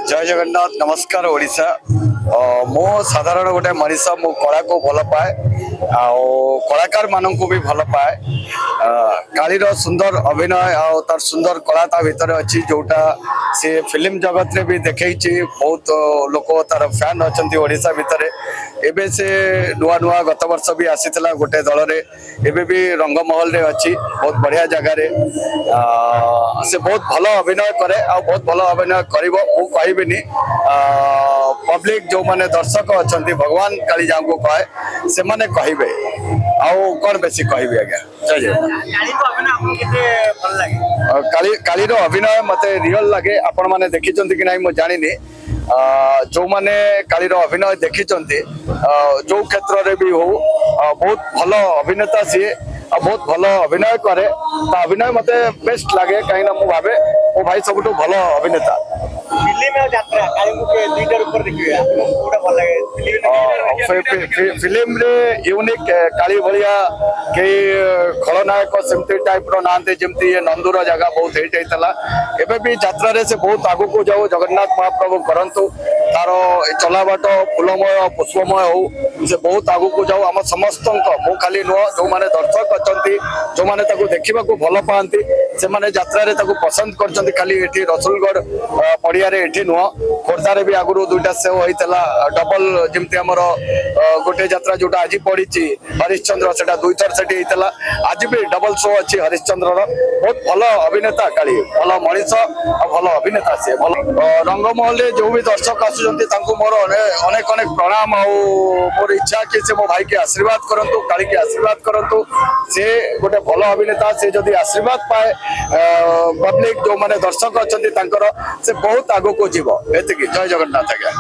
जय जगन्नाथ नमस्कार ओडिशा मो साधारण गोटे मनीष मो कला को भल पाए कलाकार मान को भी भल पाए कालीर सुंदर अभिनय तार सुंदर कला ता भीतर अच्छी जोटा से फिल्म जगत रे भी देखई बहुत लोक तार फैन अच्छा ओडिशा भितर एबे से नुआ नुआ गत वर्ष भी आसीला गोटे दल रे एबे भी रंगमहल रे अच्छी बहुत बढ़िया जगह रे से बहुत भल अभिनय करे आ बहुत भल अभिनय करिवो मु कहबिनी पब्लिक जो माने दर्शक अच्छा भगवान कालीजा को कहे से माने कहबे आउ कौन बेसी कहबे आज्ञा जय जय कालीर अभिनय मते रियल लगे आपण माने देखिचंती कि नाही मु जानिनी जो माने कालीर अभिनय देखिचंती जो क्षेत्र रे भी हो बहुत भल अभिनेता सी बहुत भल अभिनय करे अभिनय मते बेस्ट लगे कहीं मु भावे मो भाई सबुठु भल अभिनेता फिल्म रे यूनिक काली भलिया कई खलनायक सेमती टाइप रो नांते जेमती ये नंदुर जगह बहुत हिट होता एबे भी यात्रा रे से बहुत आगु को जाओ जगन्नाथ महाप्रभु करंतु तार चला बाट फूलमय पुष्पमय हो से बहुत आगु को जाओ आम समस्त मु खाली नुह जो माने दर्शक अच्छा जो माने ताको देखिबा को भल पाती से माने यात्रा रे ताको पसंद करछंती खाली एठी रसुलगढ़ पड़िया रे एठी नुह खोर्धा रे भी आगुरु दुईटा शो होइतला डबल जेमती हमर गोटे यात्रा जोटा आज पड़ी हरिश्चंद्र सेटा दुई थर सेठी होइतला आज भी डबल शो अच्छी हरिश्चंद्र बहुत भल अभिनेता काली भल मनीष भल अभिनेता से भल रंगमहल जो भी दर्शक आसुचंती तांको मोर अनेक अनेक प्रणाम आ मोर इच्छा कि से मो भाई के आशीर्वाद करंतु काली के आशीर्वाद करंतु से गोटे भल अभिनेता से जदि आशीर्वाद पाए पब्लिक जो माने दर्शक अच्छा से बहुत आगो को जीव एतिकी जय जगन्नाथ आज्ञा।